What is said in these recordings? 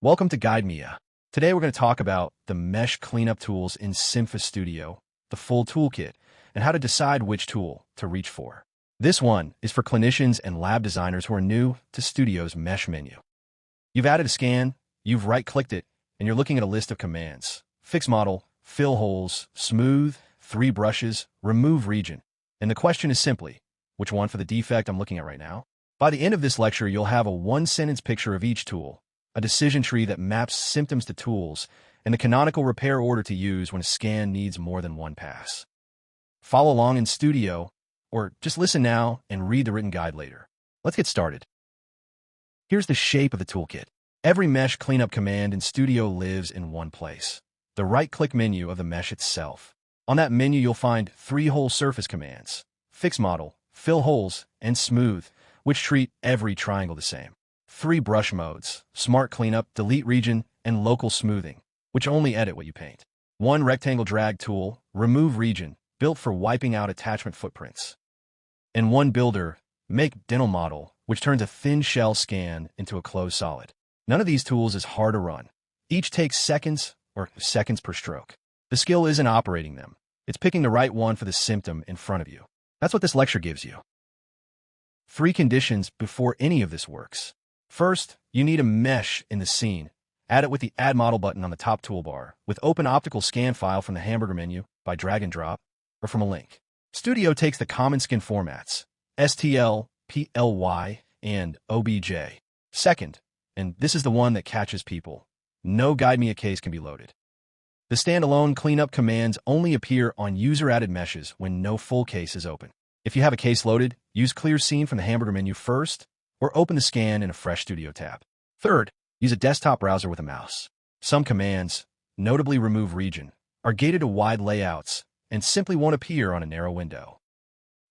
Welcome to Guide Mia. Today we're going to talk about the mesh cleanup tools in Cympha Studio, the full toolkit, and how to decide which tool to reach for. This one is for clinicians and lab designers who are new to Studio's mesh menu. You've added a scan, you've right-clicked it, and you're looking at a list of commands. Fix model, fill holes, smooth, 3 brushes, remove region. And the question is simply, which one for the defect I'm looking at right now? By the end of this lecture, you'll have a one-sentence picture of each tool, a decision tree that maps symptoms to tools, and the canonical repair order to use when a scan needs more than one pass. Follow along in Studio, or just listen now and read the written guide later. Let's get started. Here's the shape of the toolkit. Every mesh cleanup command in Studio lives in one place, the right-click menu of the mesh itself. On that menu, you'll find 3 whole surface commands: fix model, fill holes, and smooth, which treat every triangle the same. 3 brush modes: smart cleanup, delete region, and local smoothing, which only edit what you paint. 1 rectangle drag tool, remove region, built for wiping out attachment footprints. And 1 builder, make dental model, which turns a thin shell scan into a closed solid. None of these tools is hard to run. Each takes seconds or seconds per stroke. The skill isn't operating them. It's picking the right one for the symptom in front of you. That's what this lecture gives you. 3 conditions before any of this works. First, you need a mesh in the scene. Add it with the Add Model button on the top toolbar, with Open Optical Scan File from the hamburger menu by drag and drop, or from a link. Studio takes the common skin formats, STL, PLY, and OBJ. Second, and this is the one that catches people, no Guide Me a case can be loaded. The standalone cleanup commands only appear on user-added meshes when no full case is open. If you have a case loaded, use Clear Scene from the hamburger menu first, or open the scan in a fresh Studio tab. Third, use a desktop browser with a mouse. Some commands, notably remove region, are gated to wide layouts and simply won't appear on a narrow window.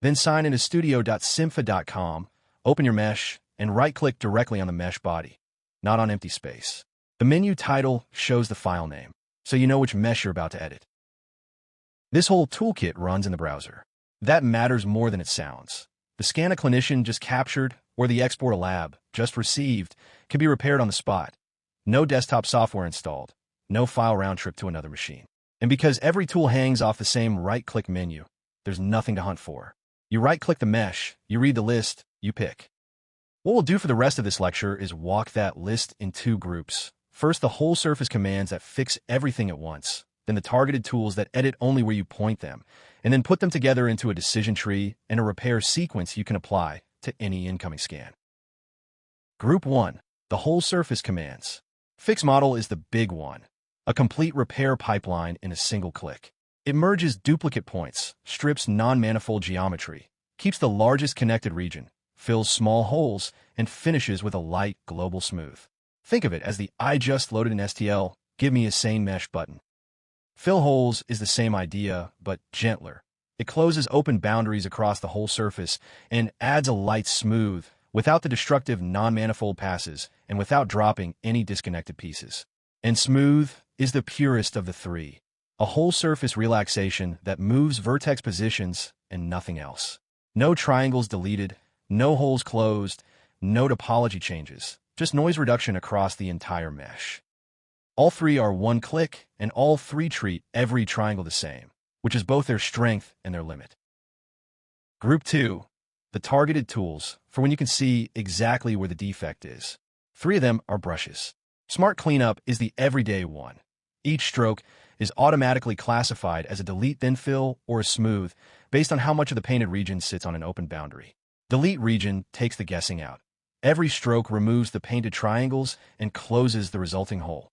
Then sign into studio.cympha.com, open your mesh, and right-click directly on the mesh body, not on empty space. The menu title shows the file name, so you know which mesh you're about to edit. This whole toolkit runs in the browser. That matters more than it sounds. The scan a clinician just captured or the export a lab just received can be repaired on the spot. No desktop software installed, no file round trip to another machine. And because every tool hangs off the same right-click menu, there's nothing to hunt for. You right-click the mesh, you read the list, you pick. What we'll do for the rest of this lecture is walk that list in 2 groups. First, the whole surface commands that fix everything at once, then the targeted tools that edit only where you point them, and then put them together into a decision tree and a repair sequence you can apply to any incoming scan. Group 1, the whole surface commands. Fix model is the big one, a complete repair pipeline in a single click. It merges duplicate points, strips non-manifold geometry, keeps the largest connected region, fills small holes, and finishes with a light global smooth. Think of it as the I just loaded an STL, give me a sane mesh button. Fill holes is the same idea, but gentler. It closes open boundaries across the whole surface and adds a light smooth without the destructive non-manifold passes and without dropping any disconnected pieces. And smooth is the purest of the 3, a whole surface relaxation that moves vertex positions and nothing else. No triangles deleted, no holes closed, no topology changes, just noise reduction across the entire mesh. All 3 are one click, and all 3 treat every triangle the same, which is both their strength and their limit. Group 2, the targeted tools, for when you can see exactly where the defect is. 3 of them are brushes. Smart Cleanup is the everyday one. Each stroke is automatically classified as a delete then fill or a smooth based on how much of the painted region sits on an open boundary. Delete region takes the guessing out. Every stroke removes the painted triangles and closes the resulting hole.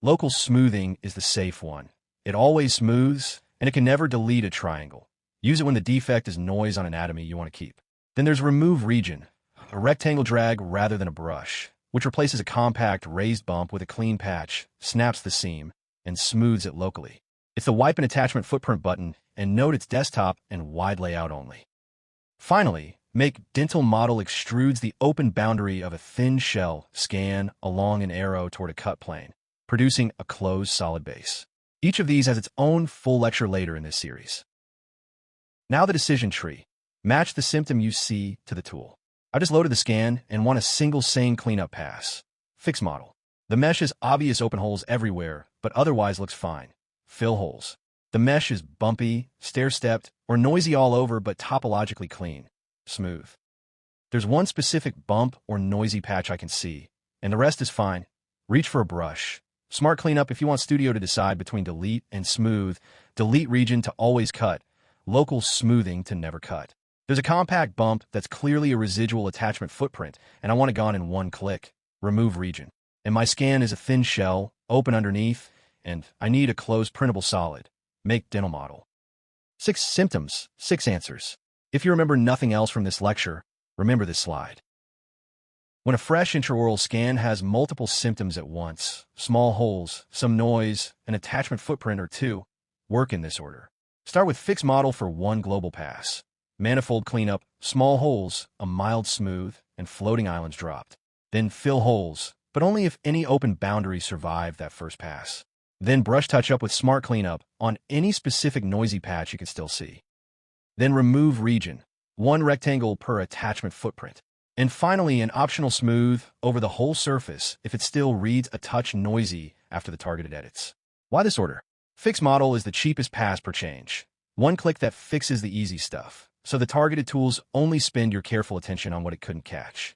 Local smoothing is the safe one. It always smooths, and it can never delete a triangle. Use it when the defect is noise on anatomy you want to keep. Then there's remove region, a rectangle drag rather than a brush, which replaces a compact raised bump with a clean patch, snaps the seam, and smooths it locally. It's the wipe and attachment footprint button, and note it's desktop and wide layout only. Finally, make dental model extrudes the open boundary of a thin shell scan along an arrow toward a cut plane, producing a closed solid base. Each of these has its own full lecture later in this series. Now the decision tree. Match the symptom you see to the tool. I just loaded the scan and want a single sane cleanup pass. Fix model. The mesh has obvious open holes everywhere, but otherwise looks fine. Fill holes. The mesh is bumpy, stair-stepped, or noisy all over but topologically clean. Smooth. There's one specific bump or noisy patch I can see, and the rest is fine. Reach for a brush. Smart cleanup if you want Studio to decide between delete and smooth. Delete region to always cut. Local smoothing to never cut. There's a compact bump that's clearly a residual attachment footprint, and I want it gone in one click. Remove region. And my scan is a thin shell, open underneath, and I need a closed printable solid. Make dental model. 6 symptoms, 6 answers. If you remember nothing else from this lecture, remember this slide. When a fresh intraoral scan has multiple symptoms at once, small holes, some noise, an attachment footprint or two, work in this order. Start with fix model for one global pass. Manifold cleanup, small holes, a mild smooth, and floating islands dropped. Then fill holes, but only if any open boundaries survive that first pass. Then brush touch up with smart cleanup on any specific noisy patch you can still see. Then remove region, one rectangle per attachment footprint. And finally, an optional smooth over the whole surface if it still reads a touch noisy after the targeted edits. Why this order? Fix model is the cheapest pass per change. One click that fixes the easy stuff, so the targeted tools only spend your careful attention on what it couldn't catch.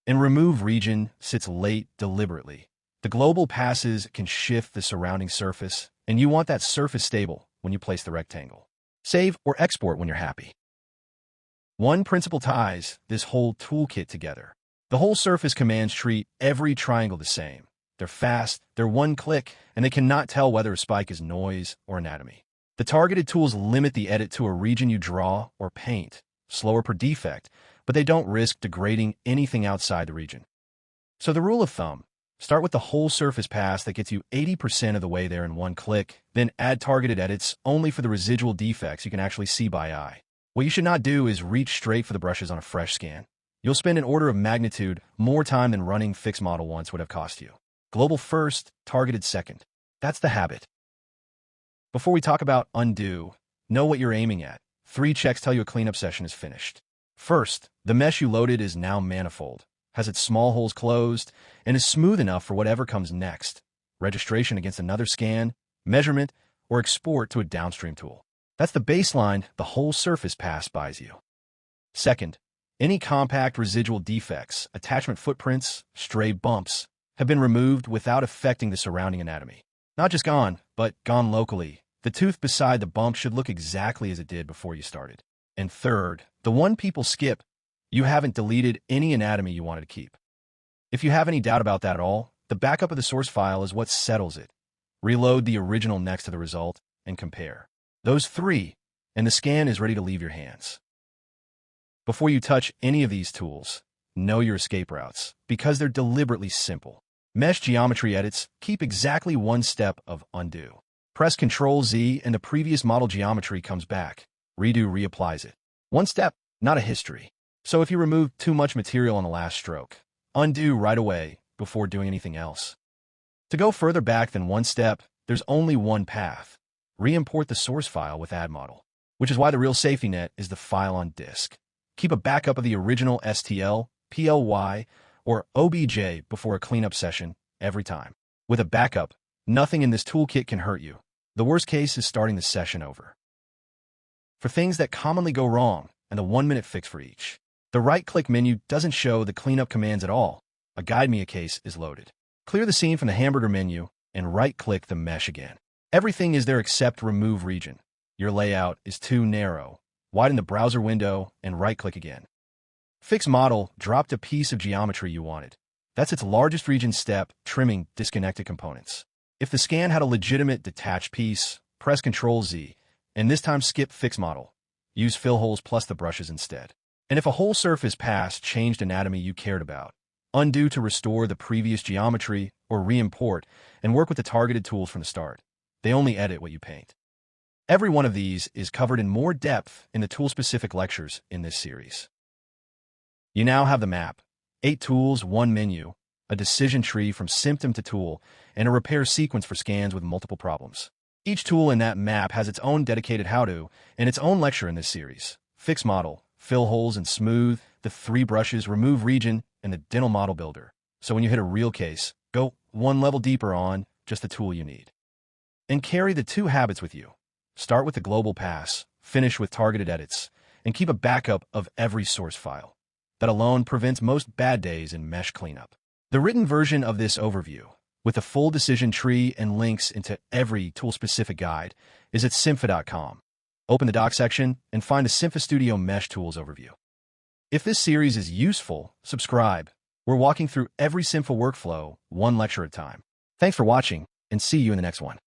And remove region sits late deliberately. The global passes can shift the surrounding surface, and you want that surface stable when you place the rectangle. Save or export when you're happy. One principle ties this whole toolkit together. The whole surface commands treat every triangle the same. They're fast, they're one click, and they cannot tell whether a spike is noise or anatomy. The targeted tools limit the edit to a region you draw or paint, slower per defect, but they don't risk degrading anything outside the region. So the rule of thumb, start with the whole surface pass that gets you 80% of the way there in one click, then add targeted edits only for the residual defects you can actually see by eye. What you should not do is reach straight for the brushes on a fresh scan. You'll spend an order of magnitude more time than running fix model once would have cost you. Global first, targeted second. That's the habit. Before we talk about undo, know what you're aiming at. 3 checks tell you a cleanup session is finished. First, the mesh you loaded is now manifold, has its small holes closed, and is smooth enough for whatever comes next. Registration against another scan, measurement, or export to a downstream tool. That's the baseline the whole surface pass buys you. Second, any compact residual defects, attachment footprints, stray bumps, have been removed without affecting the surrounding anatomy. Not just gone, but gone locally. The tooth beside the bump should look exactly as it did before you started. And third, the one people skip, you haven't deleted any anatomy you wanted to keep. If you have any doubt about that at all, the backup of the source file is what settles it. Reload the original next to the result and compare. Those 3, and the scan is ready to leave your hands. Before you touch any of these tools, know your escape routes, because they're deliberately simple. Mesh geometry edits keep exactly one step of undo. Press Ctrl-Z and the previous model geometry comes back. Redo reapplies it. One step, not a history. So if you remove too much material on the last stroke, undo right away before doing anything else. To go further back than one step, there's only one path. Re-import the source file with add model, which is why the real safety net is the file on disk. Keep a backup of the original STL, PLY, or OBJ before a cleanup session every time. With a backup, nothing in this toolkit can hurt you. The worst case is starting the session over. For things that commonly go wrong, and a 1-minute fix for each. The right-click menu doesn't show the cleanup commands at all. A Guide Me a Case is loaded. Clear the scene from the hamburger menu and right-click the mesh again. Everything is there except remove region. Your layout is too narrow. Widen the browser window and right-click again. Fix model dropped a piece of geometry you wanted. That's its largest region step, trimming disconnected components. If the scan had a legitimate detached piece, press Ctrl-Z, and this time skip fix model. Use fill holes plus the brushes instead. And if a whole surface pass changed anatomy you cared about, undo to restore the previous geometry or re-import and work with the targeted tools from the start. They only edit what you paint. Every one of these is covered in more depth in the tool-specific lectures in this series. You now have the map, 8 tools, 1 menu, a decision tree from symptom to tool, and a repair sequence for scans with multiple problems. Each tool in that map has its own dedicated how-to and its own lecture in this series. Fix model, fill holes and smooth, the 3 brushes, remove region, and the dental model builder. So when you hit a real case, Go one level deeper on just the tool you need. And carry the 2 habits with you. Start with the global pass, finish with targeted edits, and keep a backup of every source file. That alone prevents most bad days in mesh cleanup. The written version of this overview, with a full decision tree and links into every tool-specific guide, is at cympha.com. Open the doc section and find the Cympha Studio Mesh Tools overview. If this series is useful, subscribe. We're walking through every Cympha workflow, one lecture at a time. Thanks for watching, and see you in the next one.